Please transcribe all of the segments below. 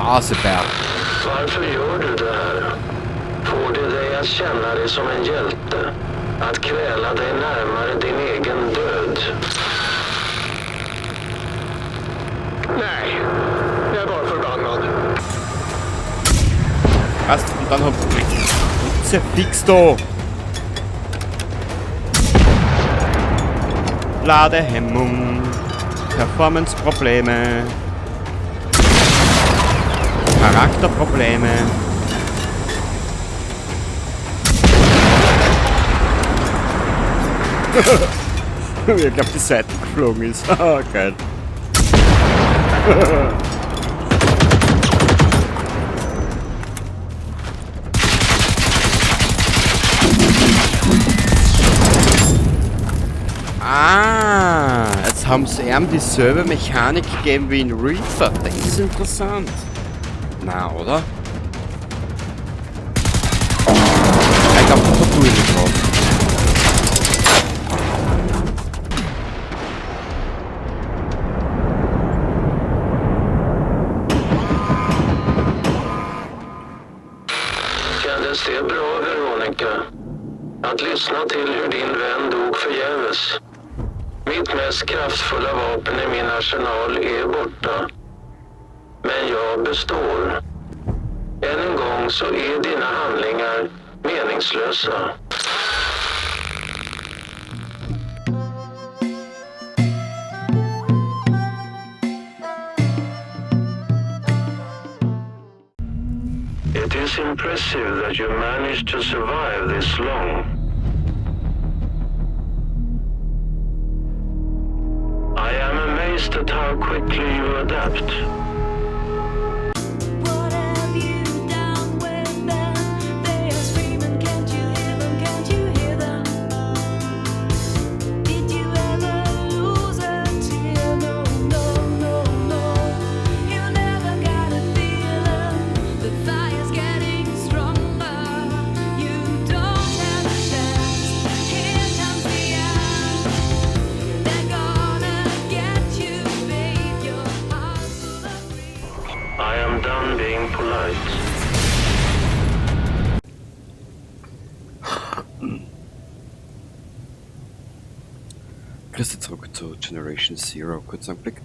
Aseberg. Varför gör du det här? Får det dig att känna dig som en hjälte? Att kräla dig närmare din egen död? Nej, jag är bara förbannad. Erst und dann zerfix doch! Ladehemmung, Performance-Probleme, Charakterprobleme. Ich glaube, die Seite geflogen ist. Ah, geil. Ah, jetzt haben sie ihm dieselbe Mechanik gegeben wie in Reaper. Das ist interessant. Na, oder? Ich glaube, das tue ich nicht drauf. Kändes det bra, Veronica? Att lyssna till hur din vän dog förgäves. Mitt mest kraftfulla vapen i min arsenal är borta. Men jag består. Än en gång så är dina handlingar meningslösa. It is impressive that you managed to survive this long. I am amazed at how quickly you adapt. What have you done with them? They are screaming, can't you hear them? Can't you hear them? Did you ever lose a tear? No, no, no, no. You never got a feeling. The fire's getting stronger. You don't have a chance. Here comes the end. They're gonna get you, babe. Your heart full of grief. I am done being polite. Grüß dich zurück zu Generation Zero. Kurzer Blick.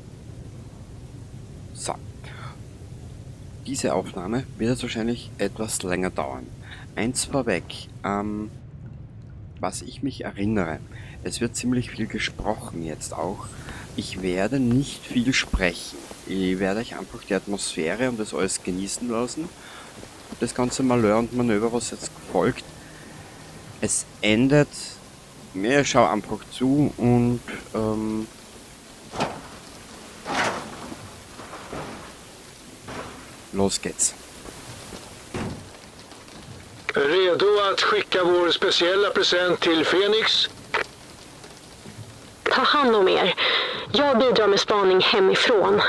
So. Diese Aufnahme wird jetzt wahrscheinlich etwas länger dauern. Eins vorweg, was ich mich erinnere, es wird ziemlich viel gesprochen jetzt auch. Ich werde nicht viel sprechen. Ich werde euch einfach die Atmosphäre und das alles genießen lassen. Das ganze Malheur und Manöver, was jetzt folgt. Es endet. Ja, schau einfach zu und los geht's. Redo att skicka vår speciella present till Phoenix? Ta hand om er. Jag bidrar med spaning hemifrån.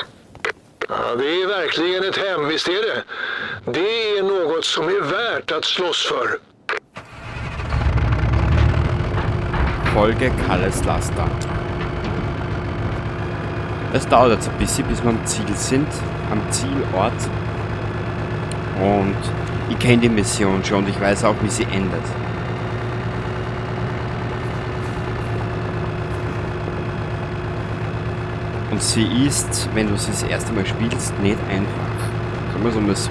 Ja, det är verkligen ett hem, visst är det? Det är något som är värt att slåss för. Folge Kalles Laster. Es dauert jetzt ein bisschen, bis wir am Ziel sind, am Zielort. Und ich kenne die Mission schon und ich weiß auch, wie sie endet. Und sie ist, wenn du sie das erste Mal spielst, nicht einfach. Sagen wir es einmal so.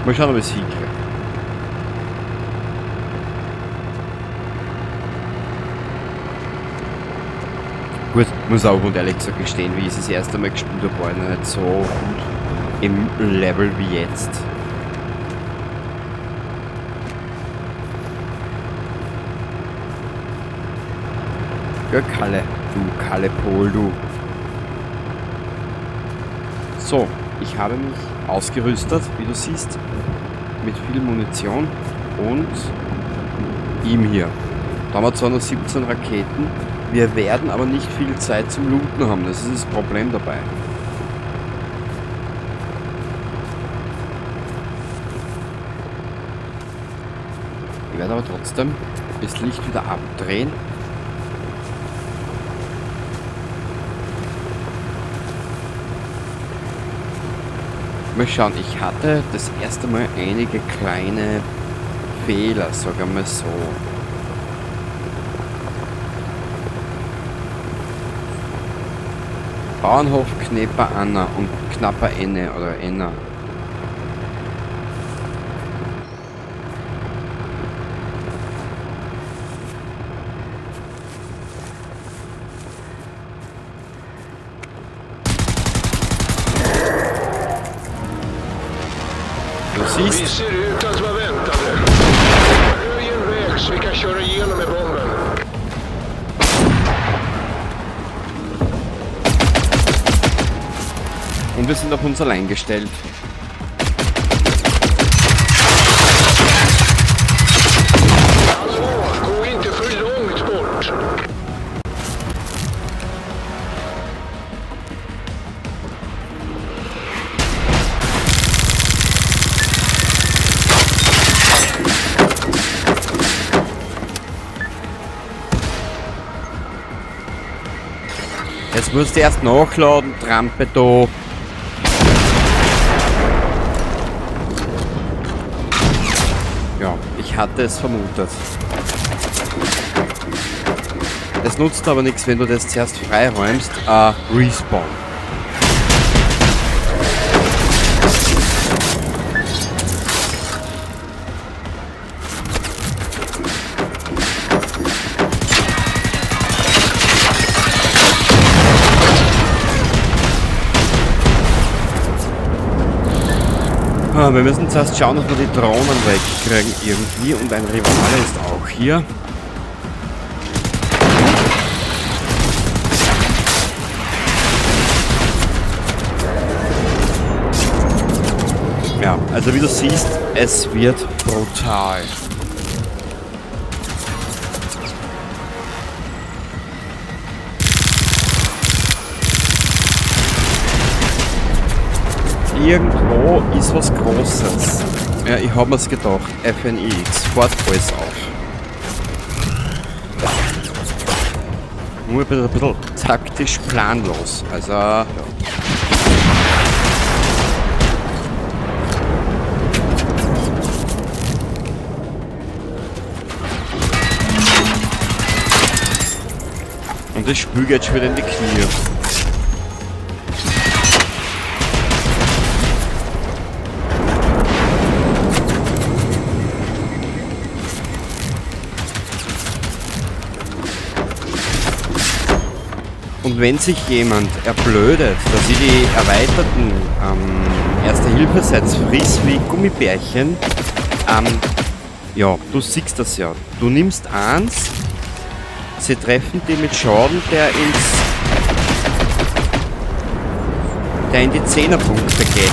Mal schauen, ob ich es hinkriege. Gut, muss auch und ehrlich gesagt gestehen, wie ich es das erste Mal gespielt habe, war ich noch nicht so gut im Level wie jetzt. Ja, Kalle, du Kalle Pol, du. So, ich habe mich ausgerüstet, wie du siehst, mit viel Munition und ihm hier. Da haben wir zwar noch 17 Raketen, wir werden aber nicht viel Zeit zum Looten haben, das ist das Problem dabei. Ich werde aber trotzdem das Licht wieder abdrehen. Mal schauen, ich hatte das erste Mal einige kleine Fehler, sagen wir mal so. Bauernhof Knepper Anna und Knapper Enne oder Enna. Du Vi siehst, ser ut att vara väntade. Röj en väg så vi kan köra igenom med bomben. und wir sind auf uns allein gestellt. Hallå, gå inte för långt bort. Jetzt musst du erst nachladen, Trampe da. Ja, ich hatte es vermutet. Es nutzt aber nichts, wenn du das zuerst freiräumst. Respawn. Wir müssen zuerst schauen, dass wir die Drohnen wegkriegen irgendwie und ein Rivale ist auch hier. Ja, also wie du siehst, es wird brutal. Irgendwo ist was Großes. Ja, ich habe mir's gedacht. FNX, fährt alles auf. Nur ein bisschen taktisch planlos. Also, ja. Und das Spiel geht schon wieder in die Knie. Und wenn sich jemand erblödet, dass ich die erweiterten Erste-Hilfe-Sets friss wie Gummibärchen, ja, du siehst das ja. Du nimmst eins, sie treffen die mit Schaden, der in die 10er-Punkte geht.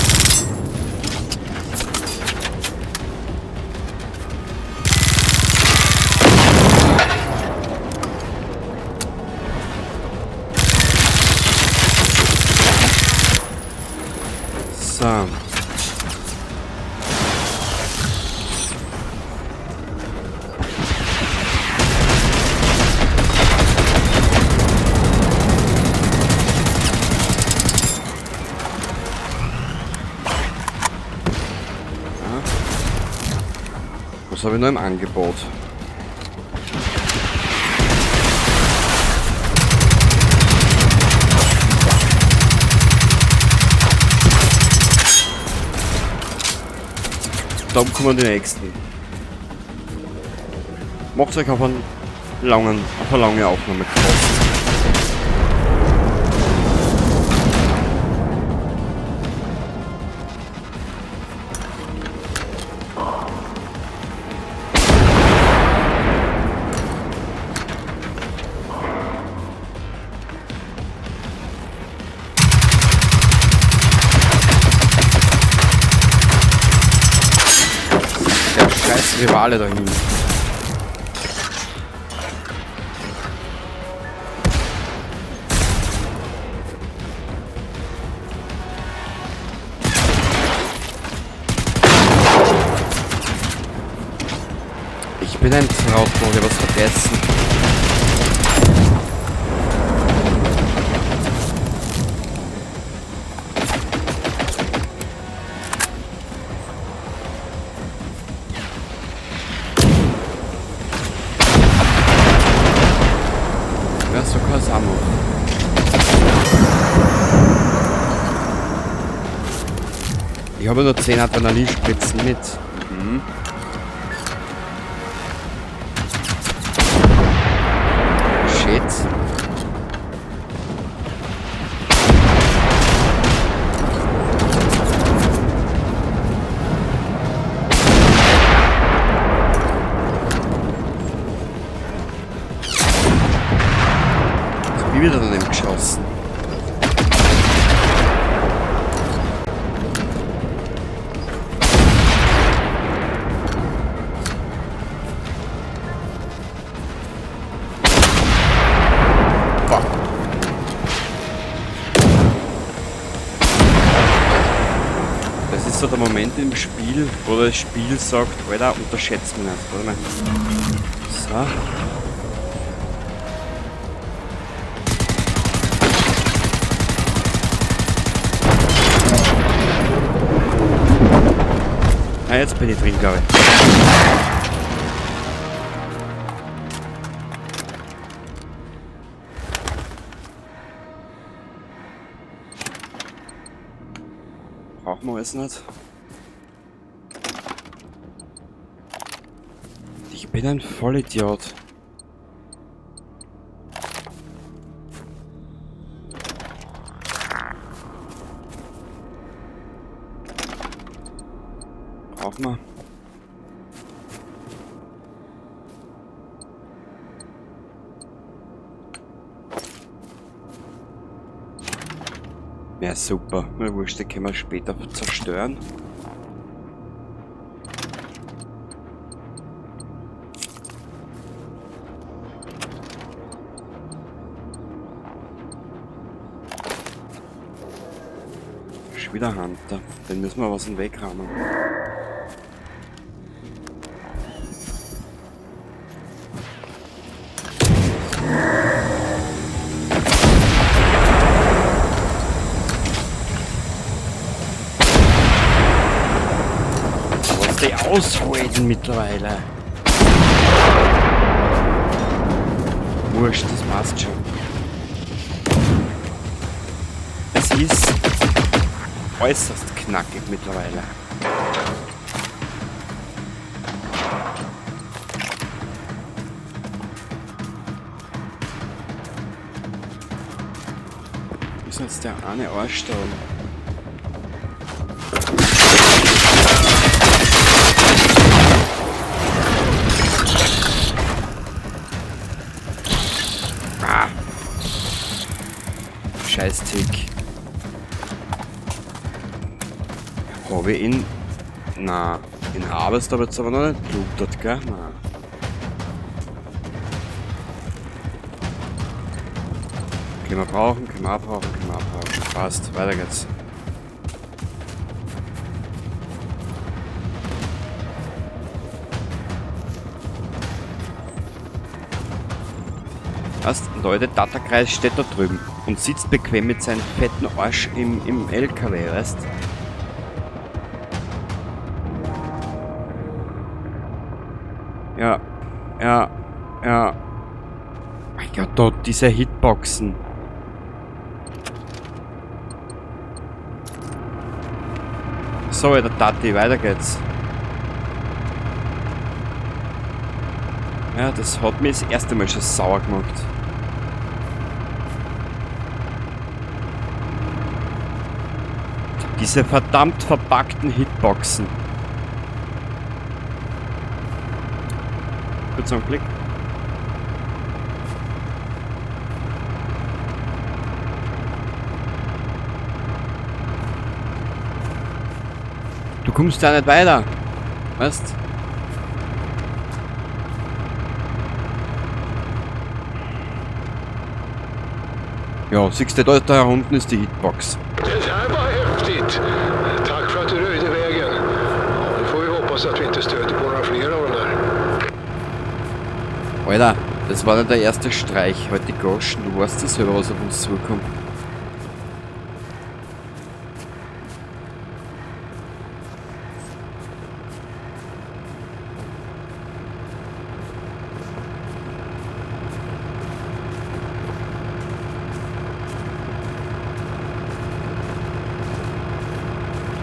So. Was habe ich noch im Angebot? Da kommen die nächsten. Macht euch auf eine lange Aufnahme gefasst. Rivale dahin. Ich bin ein Trottel, ich hab was vergessen. Ich habe nur 10 Adrenalinspritzen mit. Mhm. Shit. Wie wieder daneben geschossen. Fuck. Das ist so der Moment im Spiel, wo das Spiel sagt, Alter, unterschätzt mich nicht. Warte mal. So. Ah, jetzt bin ich drin, glaube ich. Brauchen wir alles nicht. Ich bin ein Vollidiot. Brauchen wir. Ja, super. Na wurscht, die können wir später zerstören. Schon wieder Hunter. Den müssen wir aus dem Weg rammen. Die ausholen mittlerweile. Wurscht, das passt schon. Es ist äußerst knackig mittlerweile. Wie ist jetzt der eine Arsch da? Scheiß Tick. Habe ich ihn. Na, in Harvest habe ich jetzt aber noch nicht blutet, gell? Na. Können wir brauchen, können wir abbrauchen, können wir abbrauchen. Passt, weiter geht's. Was? Leute, Datakreis steht da drüben und sitzt bequem mit seinem fetten Arsch im LKW, weißt? Ja, ja, ja. Mein Gott, dort diese Hitboxen. So, der Tati, weiter geht's. Ja, das hat mich das erste Mal schon sauer gemacht. Diese verdammt verpackten Hitboxen. Kurz einen Blick. Du kommst da nicht weiter. Weißt? Ja, siehst du, da unten ist die Hitbox. Det här var häftigt. Tack för att du röjde vägen. Ja, nu får vi hoppas att vi inte stöter på några fler av de där. Alter, das war nicht der erste Streich. Halt die Goschen, du weißt das selber, was auf uns zukommt.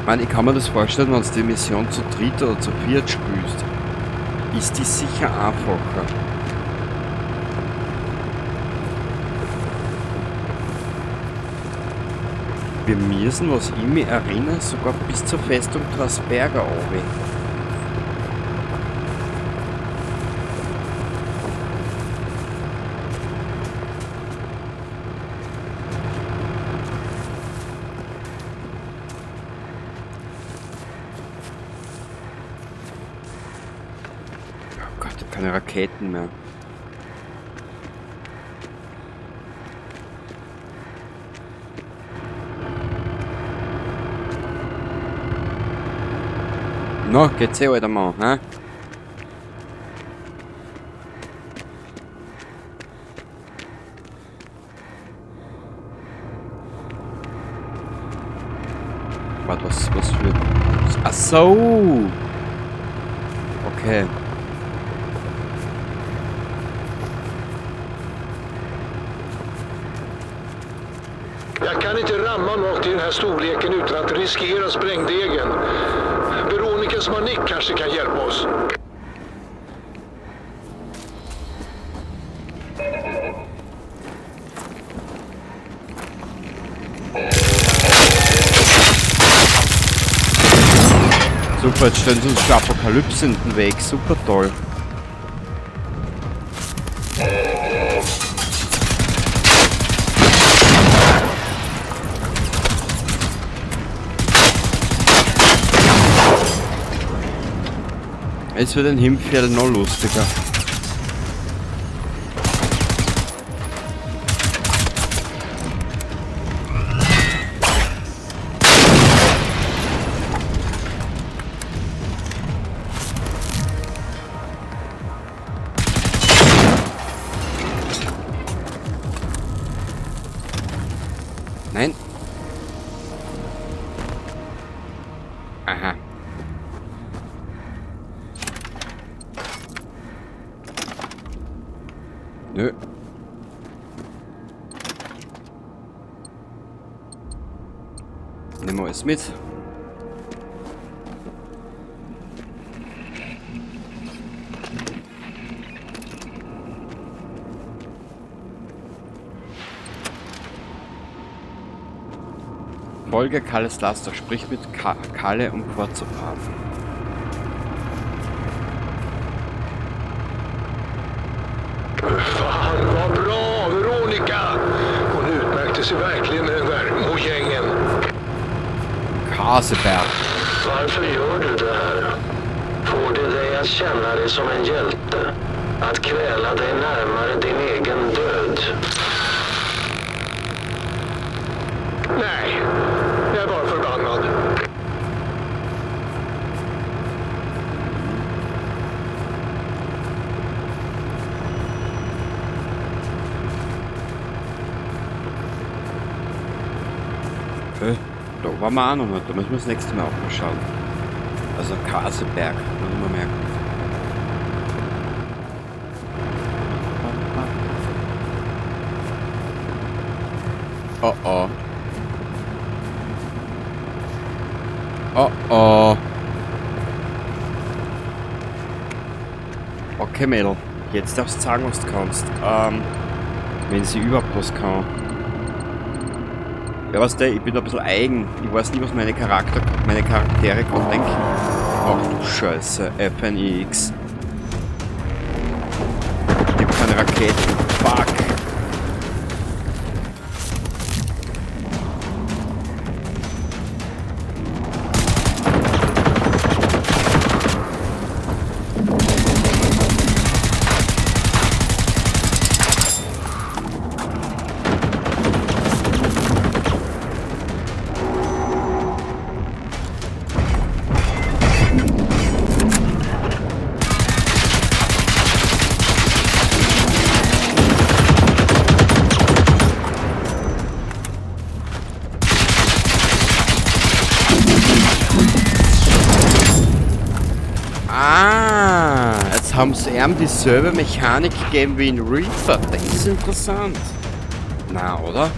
meine, ich kann mir das vorstellen, wenn du die Mission zu dritt oder zu viert spielst, ist die sicher einfacher. Wir müssen, was ich mich erinnere, sogar bis zur Festung Trasberger runter. Oh Gott, keine Raketen mehr. No, geht's eh, alter Mann, hä? Warte, was für... Ach so! Okay. Jag kan inte ramma något i den här storleken utan att riskera sprängdegen. Veronicas manik kanske kan hjälpa oss. Super, jetzt stellen sie uns für Apokalypse in den Weg. Super toll. Jetzt wird ein Himpfjell noch lustiger. Nein. Aha. Nö. Nehmen wir es mit. Folge Kalles Laster, sprich mit Kalle, um fortzufahren. Fan vad bra, Veronica! Hon utmärkte sig verkligen med den där mojängen. Kaseberg. Varför gör du det här? Får det dig att känna dig som en hjälte? Att kväla dig närmare din egen död? Nej, jag är bara förbannad. Da waren wir auch noch nicht, da müssen wir das nächste Mal auch mal schauen. Also Kaseberg, muss ich mal merken. Oh oh. Oh oh. Okay, Mädel. Jetzt darfst du sagen, was du kannst. Wenn sie überhaupt was kann. Ja, weißt du, ich bin ein bisschen eigen. Ich weiß nicht, was meine Charaktere gerade denken. Ach du Scheiße, FNX. Ich hab keine Raketen. Fuck. Jetzt haben sie ihm dieselbe Mechanik gegeben wie in Reaper. Das ist interessant. Na, oder?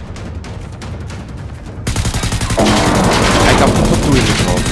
Ich glaube, das tue ich nicht drauf.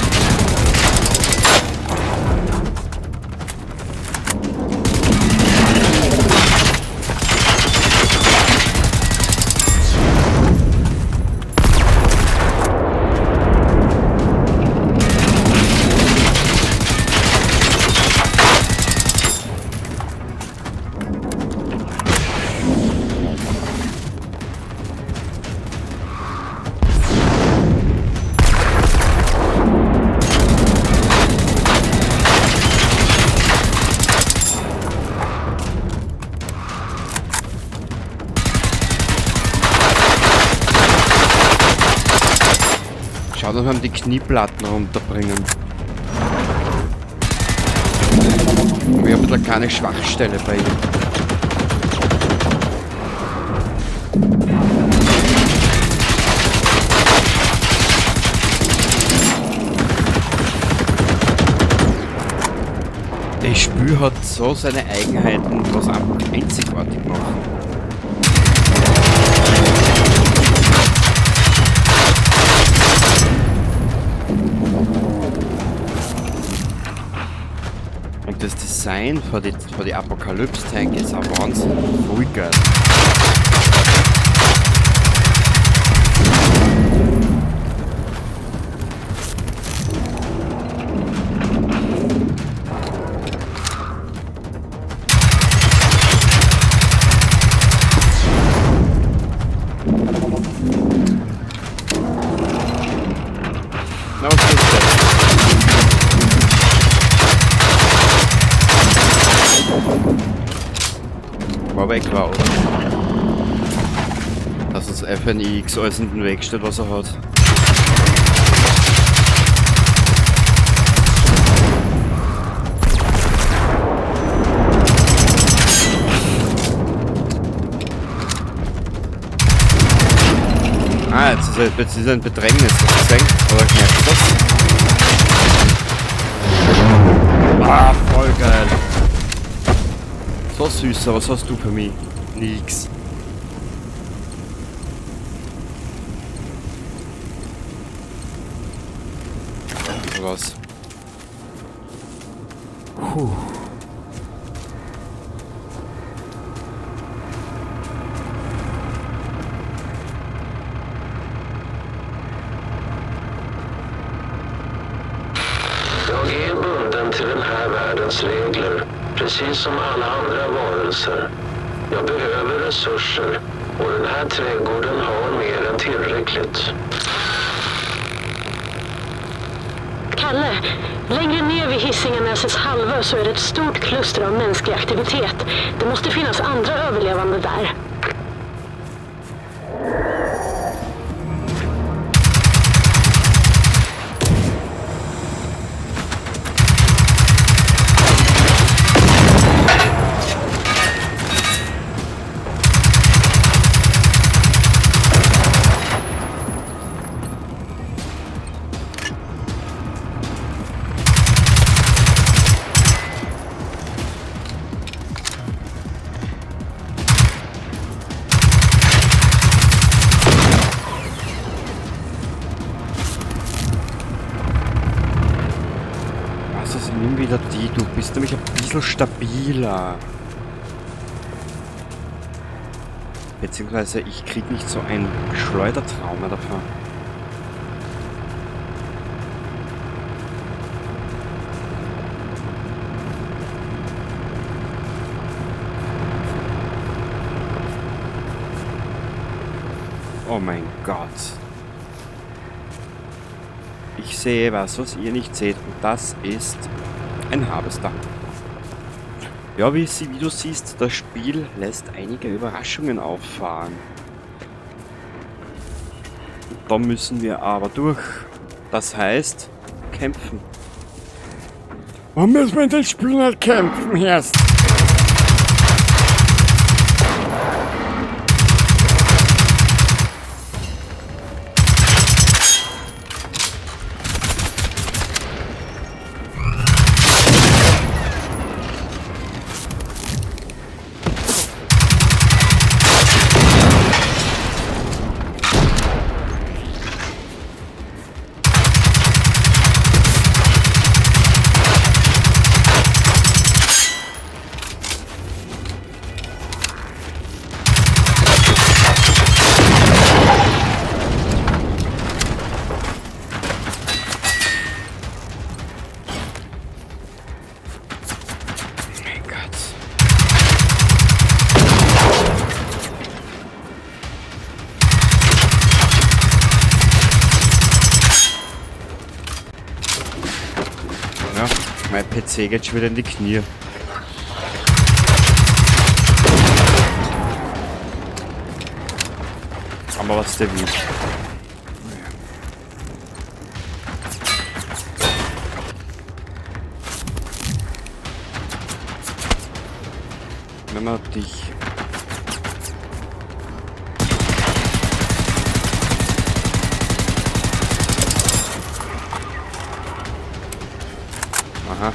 dass wir ihm die Knieplatten runterbringen. Wir haben da keine Schwachstelle bei ihm. Das Spiel hat so seine Eigenheiten, was einfach einzigartig machen. Und das Design für die Apokalypse-Tank ist auch Wahnsinn. Voll geil. Na, was ist das? War weg war, oder? Dass das FNX alles in den Weg steht, was er hat. Ah, jetzt ist er ein Bedrängnis, hast du gesehen? Oder merkst du das? Ah, voll geil. So süß, aber was hast du für mich? Nix. Was? Puh. Jag är bunden till den här världens regler, precis som alla andra varelser. Jag behöver resurser och den här trädgården har mer än tillräckligt. Kalle, längre ner vid Hisingenäsets halvö så är det ett stort kluster av mänsklig aktivitet. Det måste finnas andra överlevande där. Nimm wieder die, du bist nämlich ein bisschen stabiler. Beziehungsweise ich krieg nicht so ein Schleudertrauma davon. Oh mein Gott. Ich sehe was ihr nicht seht, und das ist ein Harvester. Ja, wie du siehst, das Spiel lässt einige Überraschungen auffahren. Da müssen wir aber durch. Das heißt, kämpfen. Warum müssen wir in das Spiel nicht kämpfen erst? Mein PC geht schon wieder in die Knie. Aber was der will. wenn wir dich... Aha.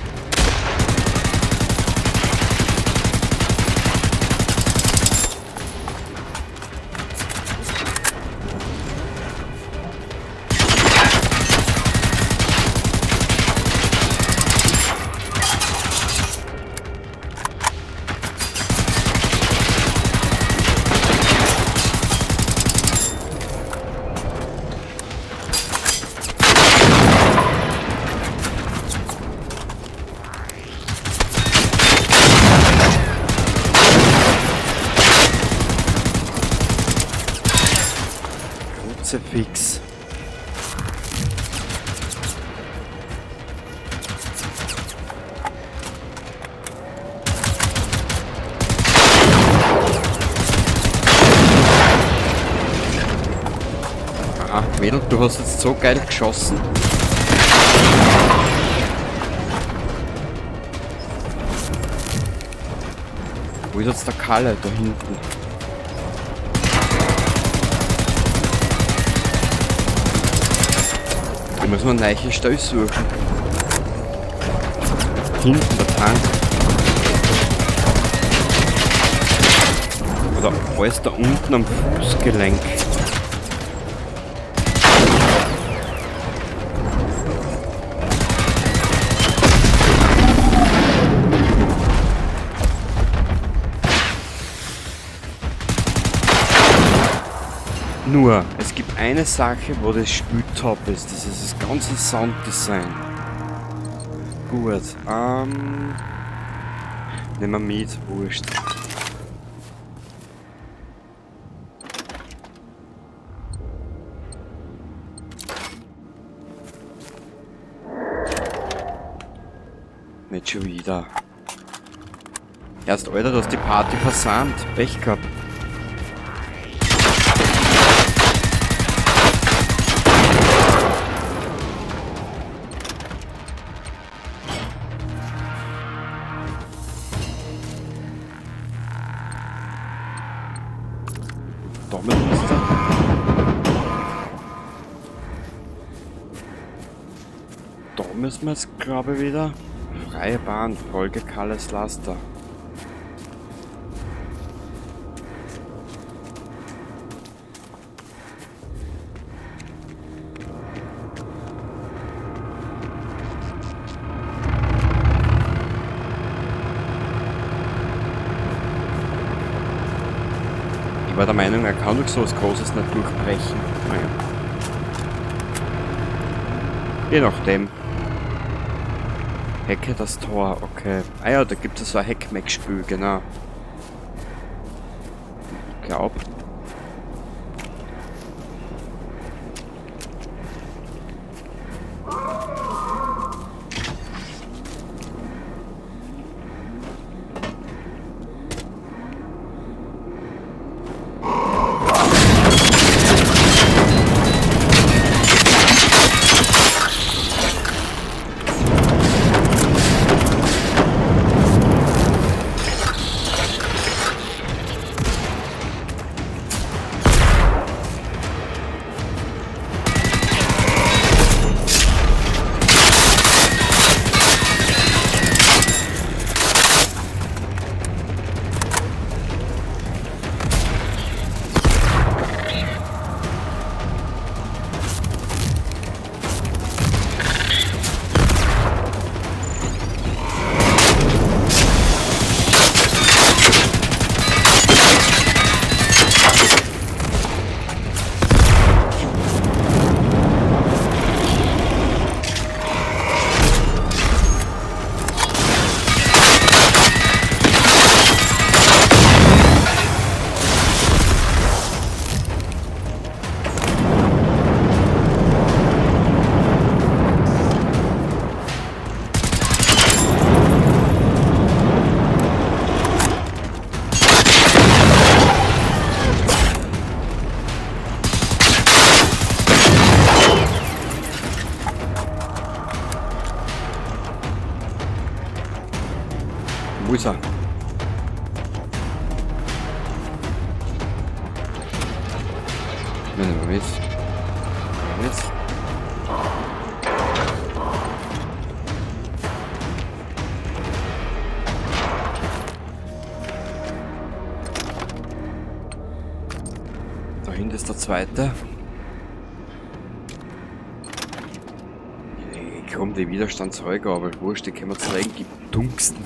Fix. Aha, Mädel, du hast jetzt so geil geschossen. Wo ist jetzt der Kalle? Da hinten. Da müssen wir eine neue Stelle suchen. Hinten der Tank. Oder alles da unten am Fußgelenk. Nur, es gibt eine Sache, wo das Spiel top ist. Das ist das ganze Sounddesign. Gut, nehmen wir mit, wurscht. Nicht schon wieder. Erst, Alter, du hast die Party versandt. Pech gehabt. Da müssen wir jetzt, glaube ich, wieder. Freie Bahn, Folge Kalles Laster. Ich war der Meinung, er kann durch so was Großes nicht durchbrechen. Naja. Je nachdem. Hacke das Tor, okay. Ah ja, da gibt es so ein Hackmack-Spiel, genau. Ich glaub. Wo ist er? Nehmen wir mit. Mit. Da hinten ist der zweite. Hey, komm, die Widerstandsheugabel. Wurscht, die können wir zeigen. Gibt Tungsten.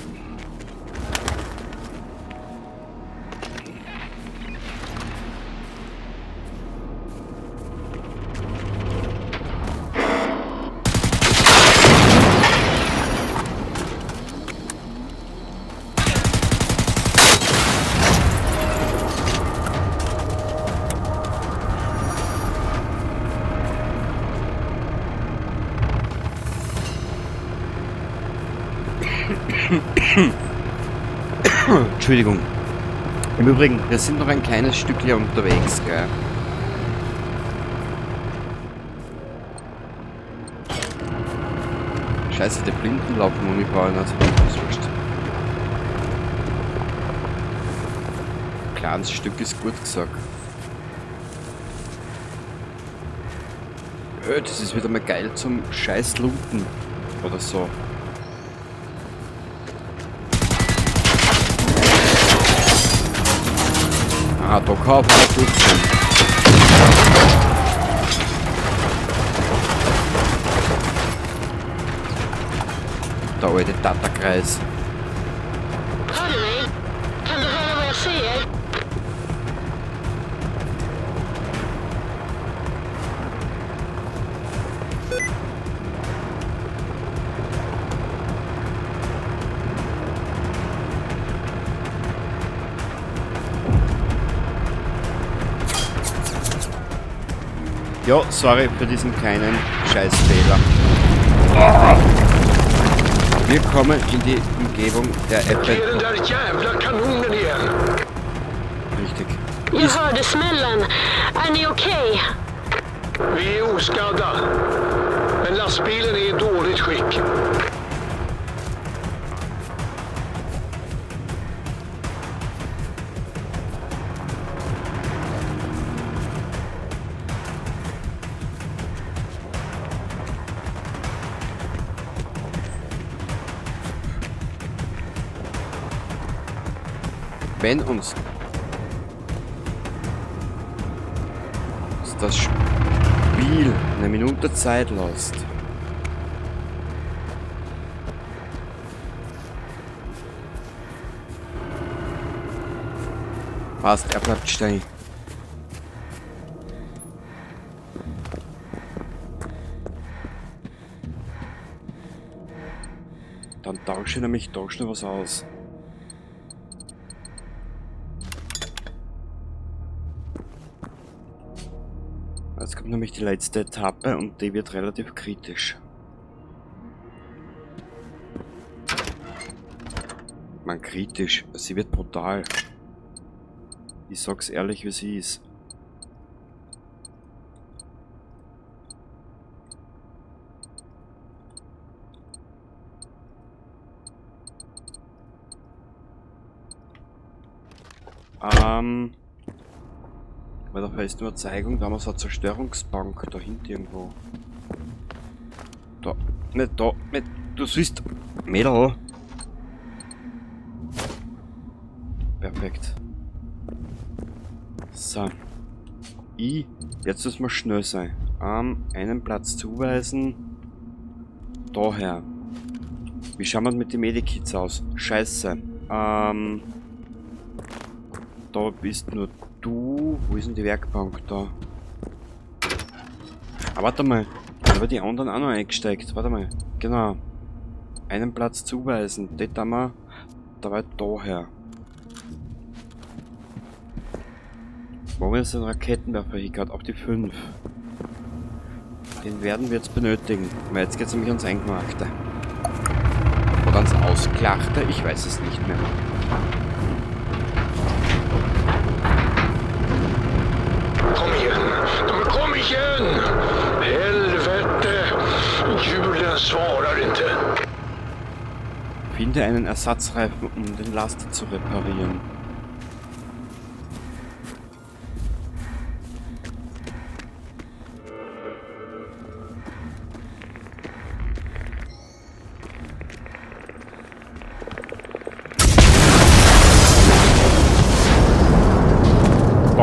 Entschuldigung. Im Übrigen, wir sind noch ein kleines Stückchen unterwegs, gell? Scheiße, die Blinden laufen ohne Ball nicht. Das ist wurscht. Kleines Stück ist gut gesagt. Das ist wieder mal geil zum Scheiß Lumpen. Oder so. Ah, da kann man nicht durchgehen. Der alte Tatterkreis. Hör du mig? Kan du höra vad jag säger? Ja, sorry für diesen kleinen Scheißfehler. Wir kommen in die Umgebung der Det är Apple. den där jävla kanonen igen. Richtig. Jag hörde smällen. Är ni okej? Vi är oskadda. Men lastbilen är i dåligt skick. Wenn uns das Spiel eine Minute Zeit lässt, passt, er bleibt stehen. Dann tausche ich nämlich da schnell was aus. Jetzt kommt nämlich die letzte Etappe und die wird relativ kritisch. Man, kritisch, sie wird brutal. Ich sag's ehrlich, wie sie ist. Bei der festen Überzeugung, da haben wir so eine Zerstörungsbank da hinten irgendwo. Da, nicht da, nicht, du siehst, Mädel. Perfekt. So. Jetzt müssen wir schnell sein. Einen Platz zuweisen. Daher. Wie schauen wir mit den Medikits aus? Scheiße. Da bist nur du. Wo ist denn die Werkbank da? Ah, warte mal. Da haben die anderen auch noch eingesteigt. Warte mal. Genau. Einen Platz zuweisen. Das haben wir. Da war daher. Wo wir jetzt einen Raketenwerfer hier gerade auf die 5. Den werden wir jetzt benötigen. Weil jetzt geht es nämlich ans Eingemachte. Oder ans Ausklachte. Ich weiß es nicht mehr. Kom igen! Kom igen! Helvete! Hjulen svarar inte. Finde einen Ersatzreifen, um den Laster zu reparieren.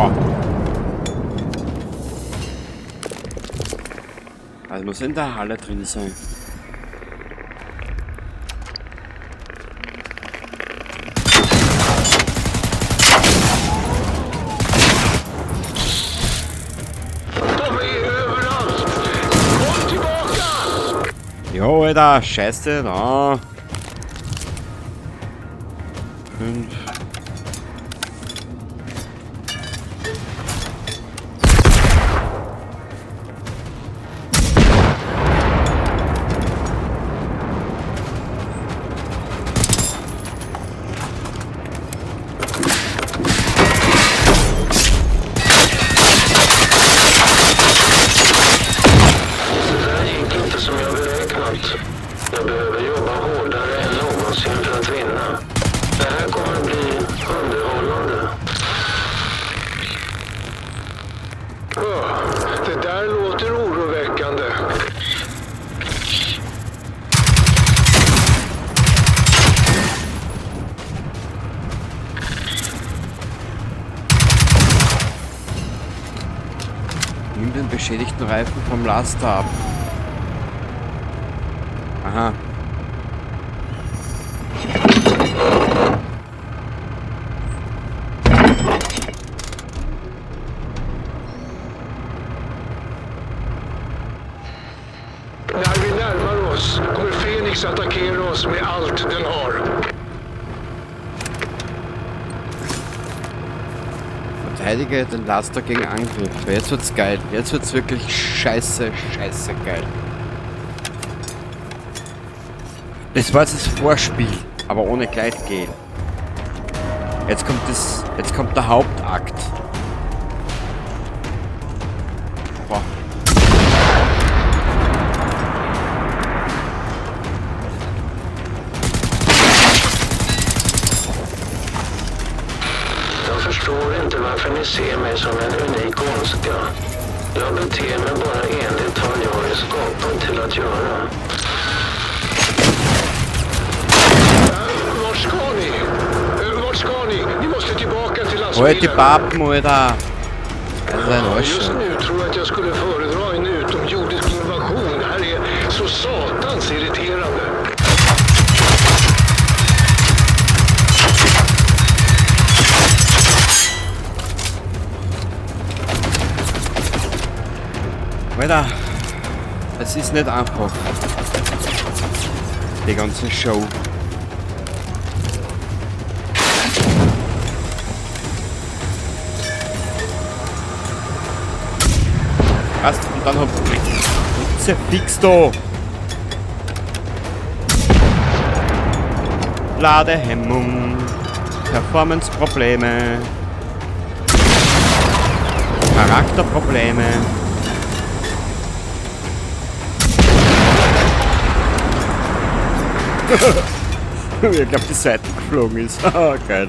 Boah. Also muss in der Halle drin sein. De är överallt! Kom tillbaka! Jo, Alter, scheiße, da. 5. Det där gick inte som jag beräknat. Jag behöver jobba hårdare än någonsin för att vinna. Det här kommer bli underhållande. Det där låter oroväckande. Nimm den beschädigten Reifen vom Laster ab. Aha. När vi närmar oss kommer Fenix attackera oss med allt den har. Verteidige den Laster gegen Angriff. Jetzt wird's geil. Jetzt wird's wirklich scheiße geil. Das war jetzt das Vorspiel, aber ohne Gleitgel. Jetzt kommt der Hauptakt. Boah. Jag förstår inte varför ni ser mig som en unik ondska. Jag beter mig bara enligt vad jag är skapad till att göra. Vart ska ni? Vart ska ni? Ni måste tillbaka till Halt die lastbilen. Pappen, Alter! Das ist ein Just Arsch. nu tror jag att jag skulle föredra en utomjordisk invasion. Det här är så satans irriterande. Alter, es ist nicht einfach. Die ganze Show. Was? Und dann hab fix da. Ladehemmung, Performance-Probleme, Charakterprobleme. Ich glaube, die Seite geflogen ist. Ah, geil.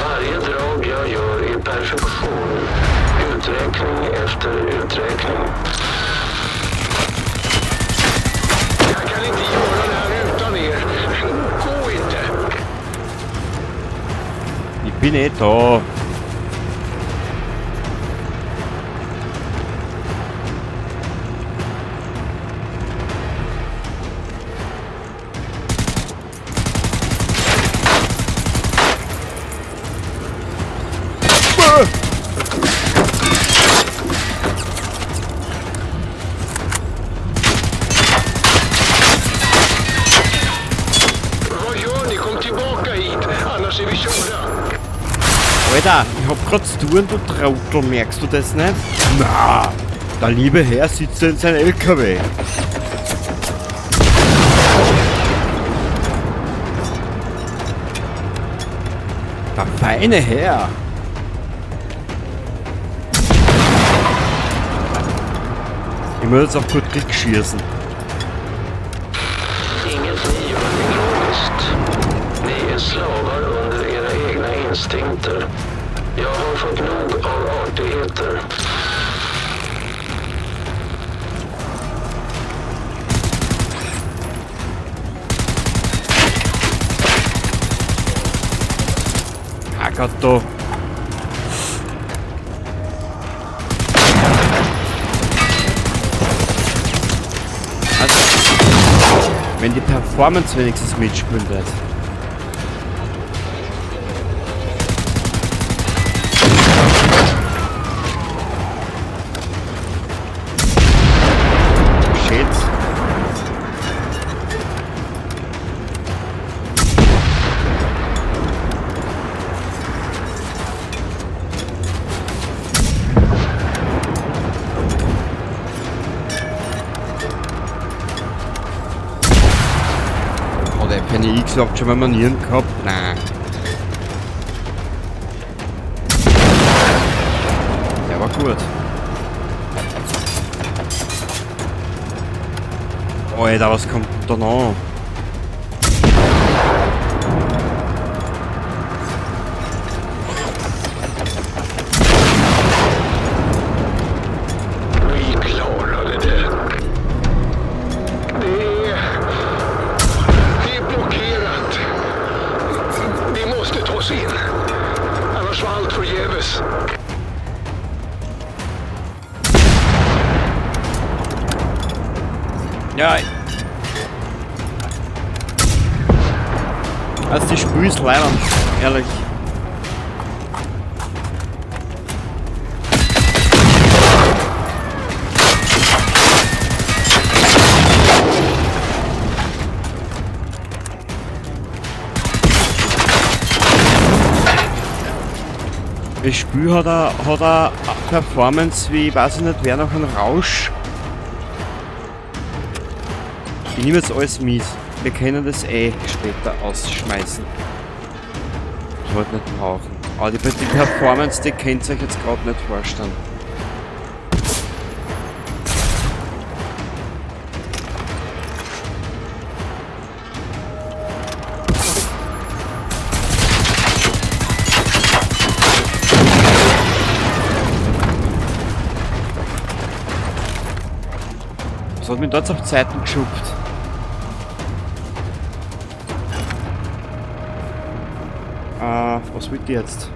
Varje drag jag gör är perfektion. Uträkning efter uträkning. Jag kan inte göra det här utan er. Gå inte. Ich bin eh da. Vad gör ni? Kom tillbaka hit. Annars är vi körda. Alter, ich hab grad Touren, du Trottel, merkst du das nicht? Na, der liebe Herr sitzt in seinem LKW. Der feine Herr. Ich muss jetzt auf gut Glück schießen. Inget ni gör är logiskt. Ni är slavar under era egna instinkter. Jag har fått nog av artigheter. Gott, da. Also, wenn die Performance wenigstens mitspielen wird. Shit. Hat er keine X überhaupt schon mal Manieren gehabt? Nein. Der war gut. Alter, was kommt denn da noch? Vi klarade det. Det är blockerat. Vi måste ta oss in. Annars var allt förgäves. Ja. Also die Spiel ist leider, ehrlich. Das Spiel hat eine Performance wie, ich weiß nicht, wer noch ein Rausch. Ich nehme jetzt alles mit. Wir können das später ausschmeißen. Ich wollte nicht brauchen. Aber die Performance, die könnt ihr euch jetzt gerade nicht vorstellen. Was hat mich dort auf Zeiten geschupft? Was will die jetzt?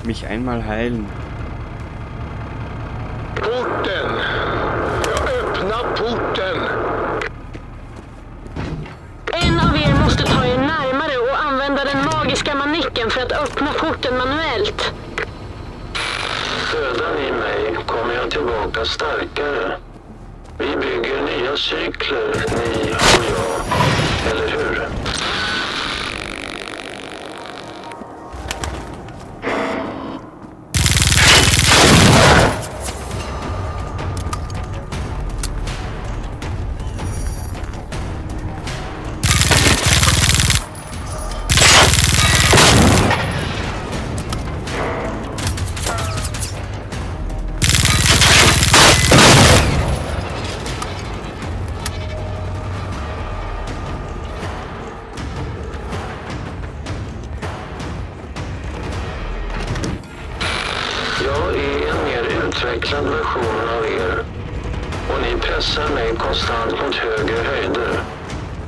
Mich einmal heilen. Porten! Ja, öppna porten! En av er måste ta er närmare och använda den magiska manicken för att öppna porten manuellt. Dödar ni mig kommer jag tillbaka starkare. Vi bygger nya cykler, ni och jag. Eller hur? Jag är en mer utvecklad version av er. Och ni pressar mig konstant mot högre höjder.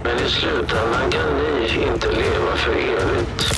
Men i slutändan kan ni inte leva för evigt.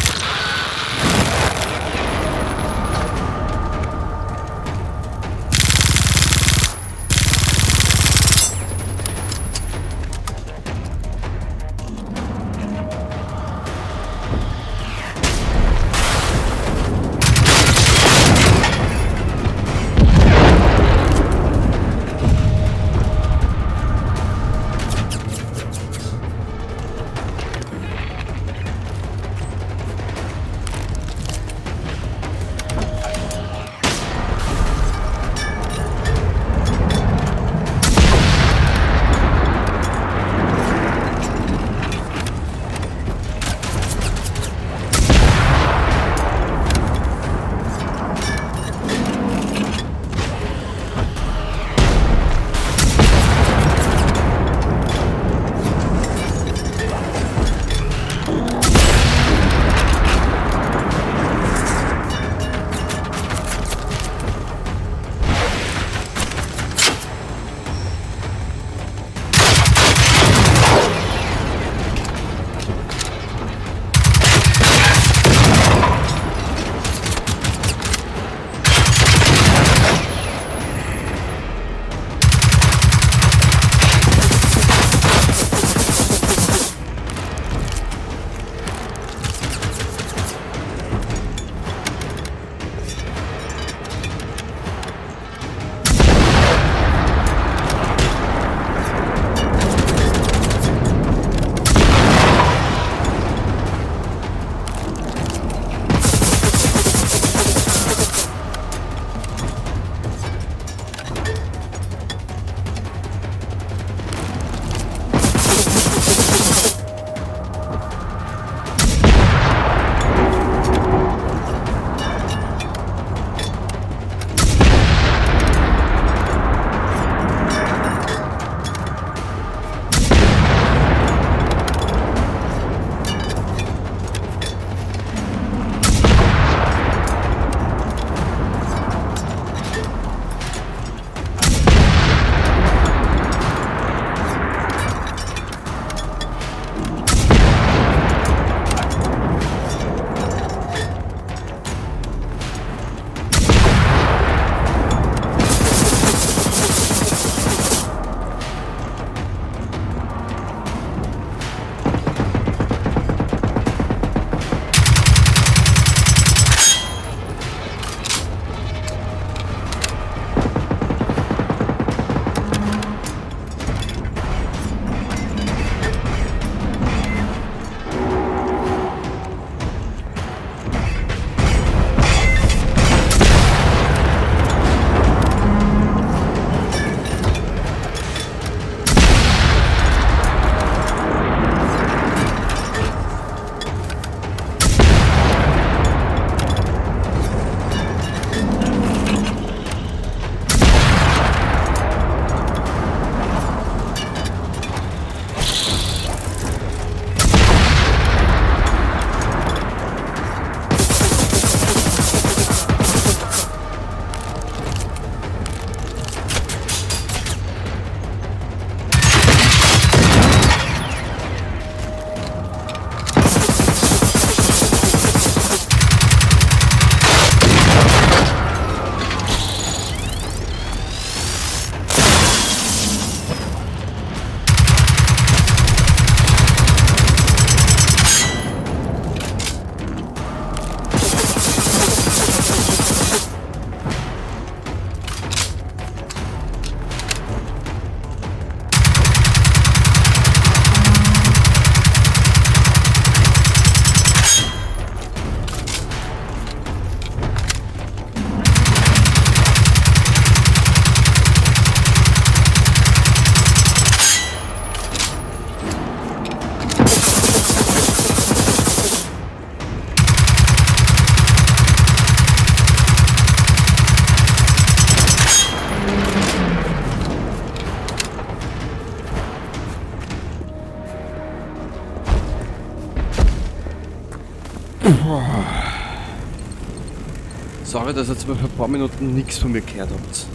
Sorry, dass ihr jetzt mal für ein paar Minuten nichts von mir gehört habt.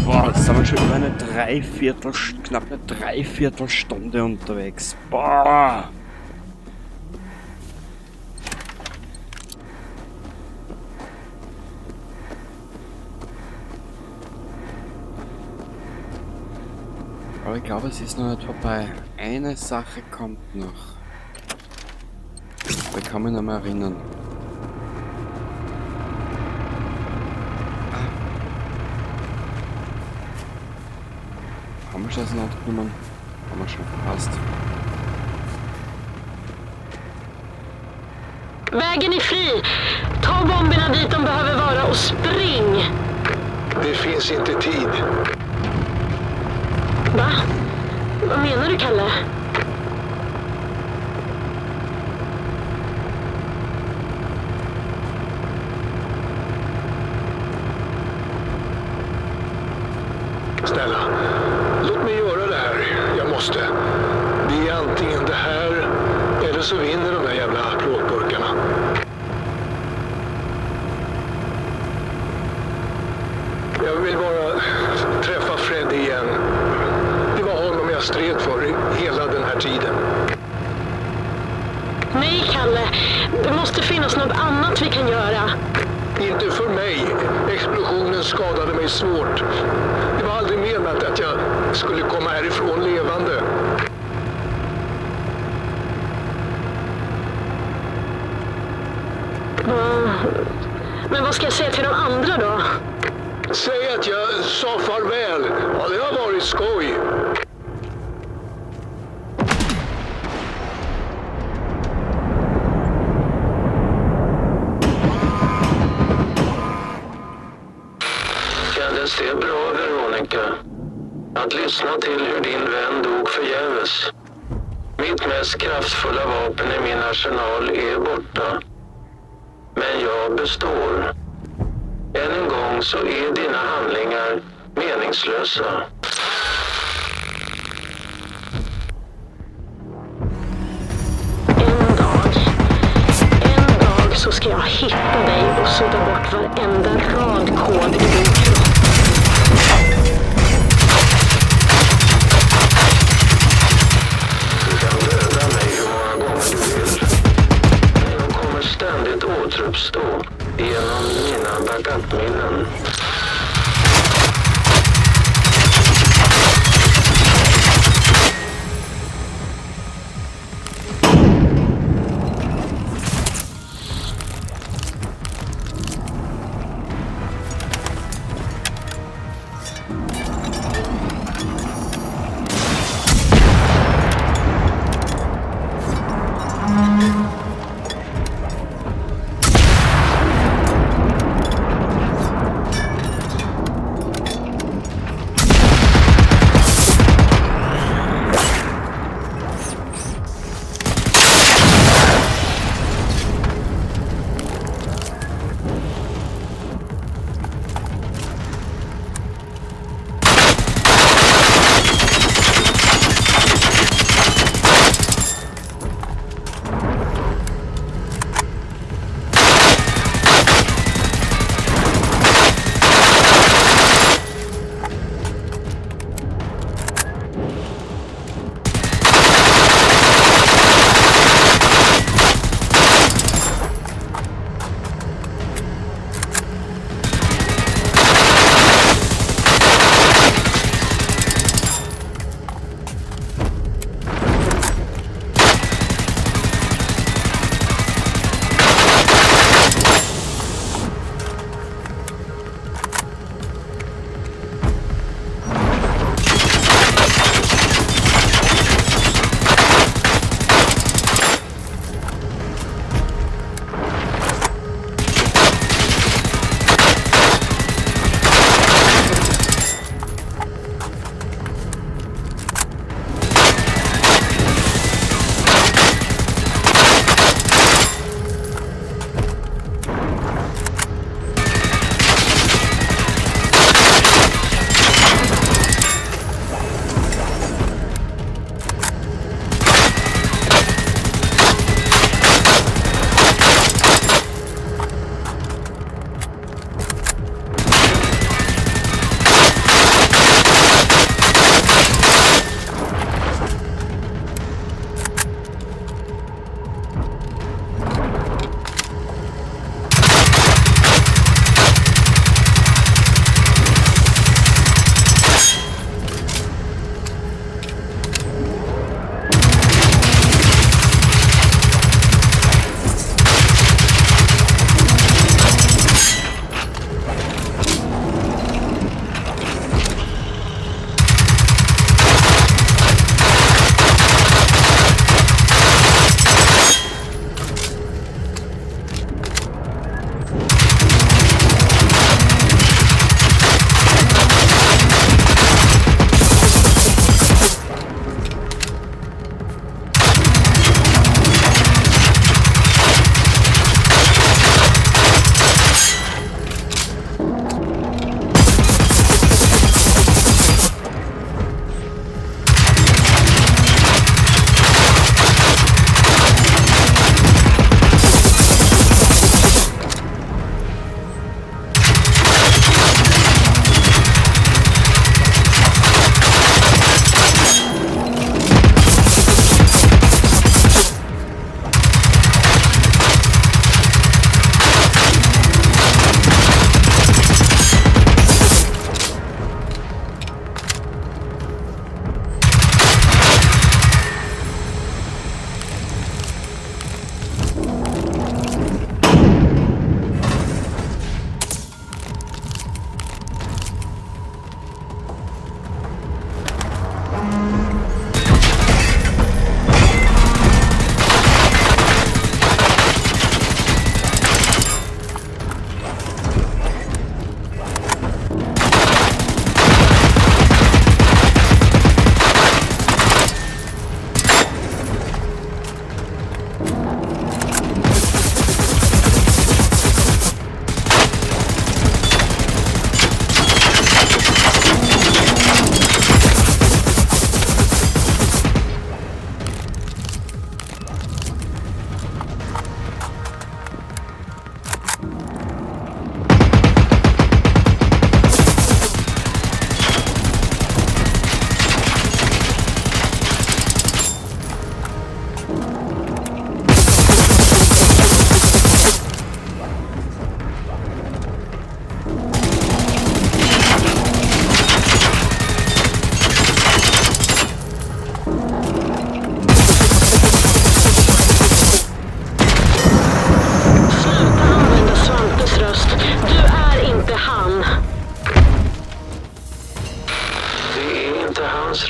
Boah, jetzt sind wir schon über eine knapp eine Dreiviertelstunde unterwegs. Boah! Aber ich glaube, es ist noch nicht vorbei. Eine Sache kommt noch. Ich kann mich noch mal erinnern. Haben wir schon auseinandergenommen? Haben wir schon. Passt. Vägen är fri! Ta bomberna dit de behöver vara och spring! Det finns inte tid. Va? Vad menar du, Kalle? Snälla, låt mig göra det här. Jag måste. Det är antingen det här eller så vinner de här jävla plåtburkarna. Jag vill bara träffa Fred igen. Det var honom jag stred för hela den här tiden. Nej, Kalle. Det måste finnas något annat vi kan göra. Inte för mig. Explosionen skadade mig svårt. Det var aldrig menat att jag skulle komma härifrån levande. Men vad ska jag säga till de andra då? Säg att jag sa farväl. Ja, det har varit skoj. Kändes det bra, Veronica? Att lyssna till hur din vän dog förgäves. Mitt mest kraftfulla vapen i min arsenal är borta. Men jag består. Än en gång så är dina handlingar meningslösa. En dag så ska jag hitta dig och sudda bort varenda rad kod i din kropp. Du kan döda mig hur många gånger du vill. Men jag kommer ständigt återuppstå genom mina backup-minnen.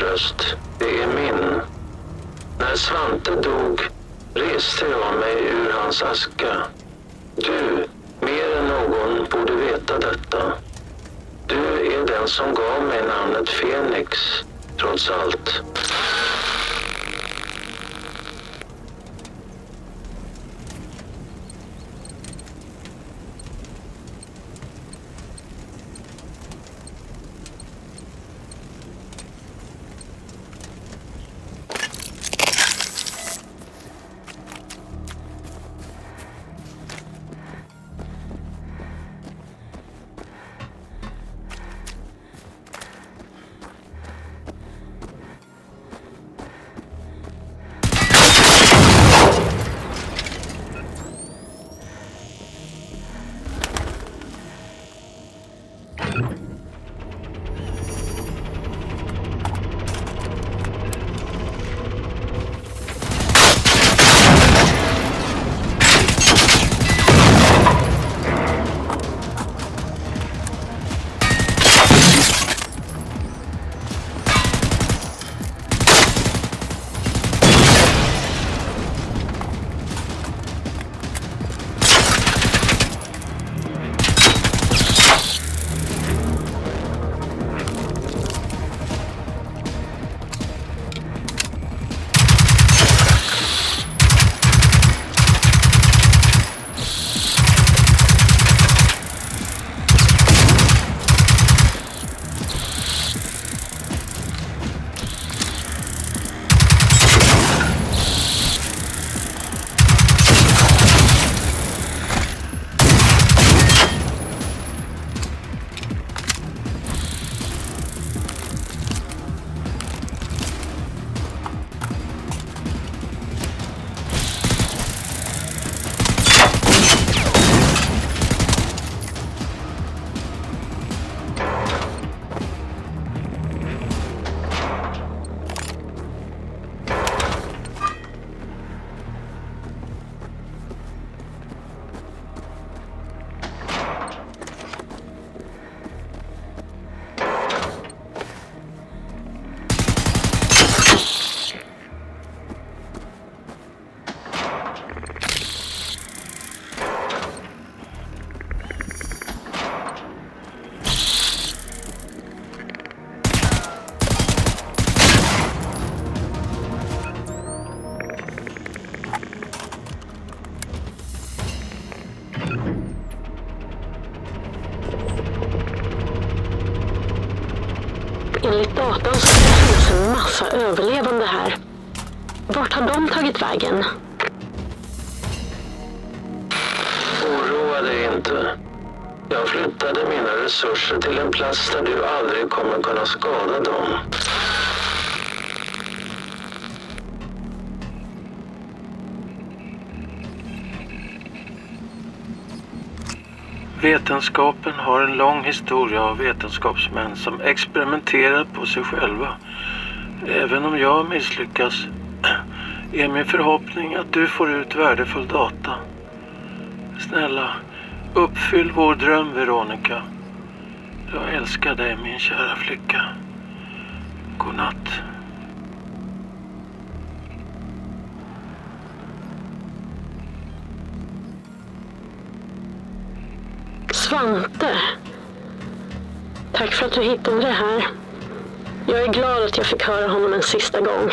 röst. Det är min. När Svante dog reste jag mig ur hans aska. Du, mer än någon, borde veta detta. Du är den som gav mig namnet Fenix, trots allt. Enligt datan så ska det finnas en massa överlevande här. Vart har de tagit vägen? Oroa dig inte. Jag flyttade mina resurser till en plats där du aldrig kommer kunna skada dem. Vetenskapen har en lång historia av vetenskapsmän som experimenterar på sig själva. Även om jag misslyckas är min förhoppning att du får ut värdefull data. Snälla, uppfyll vår dröm, Veronica. Jag älskar dig, min kära flicka. Godnatt. Svante. Tack för att du hittade det här. Jag är glad att jag fick höra honom en sista gång.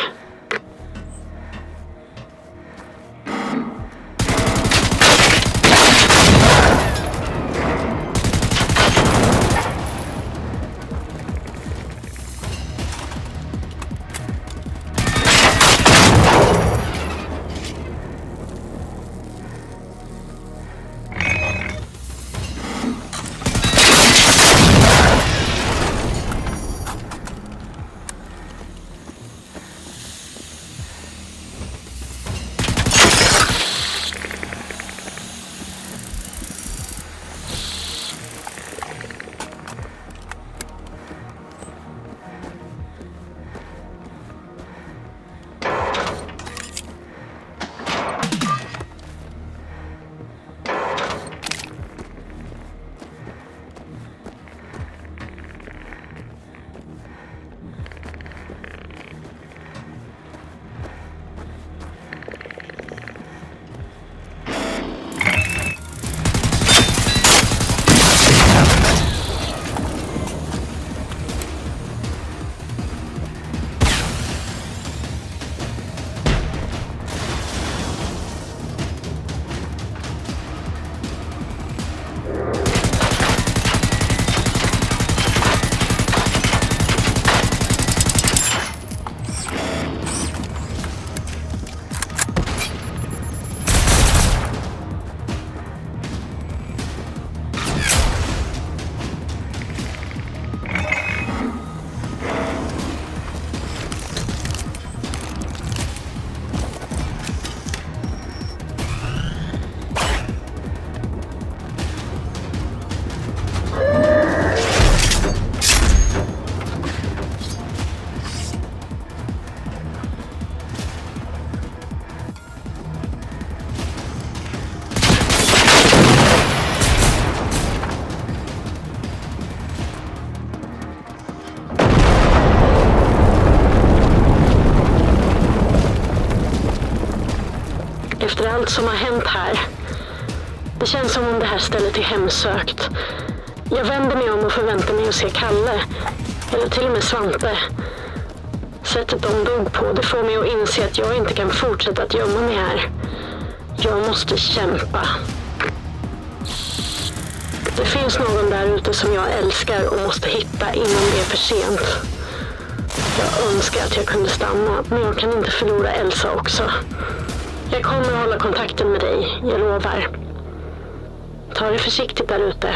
efter allt som har hänt här. Det känns som om det här stället är hemsökt. Jag vänder mig om och förväntar mig att se Kalle. Eller till och med Svante. Sättet de dog på, det får mig att inse att jag inte kan fortsätta att gömma mig här. Jag måste kämpa. Det finns någon där ute som jag älskar och måste hitta innan det är för sent. Jag önskar att jag kunde stanna, men jag kan inte förlora Elsa också. Jag kommer att hålla kontakten med dig, jag lovar. Ta det försiktigt där ute.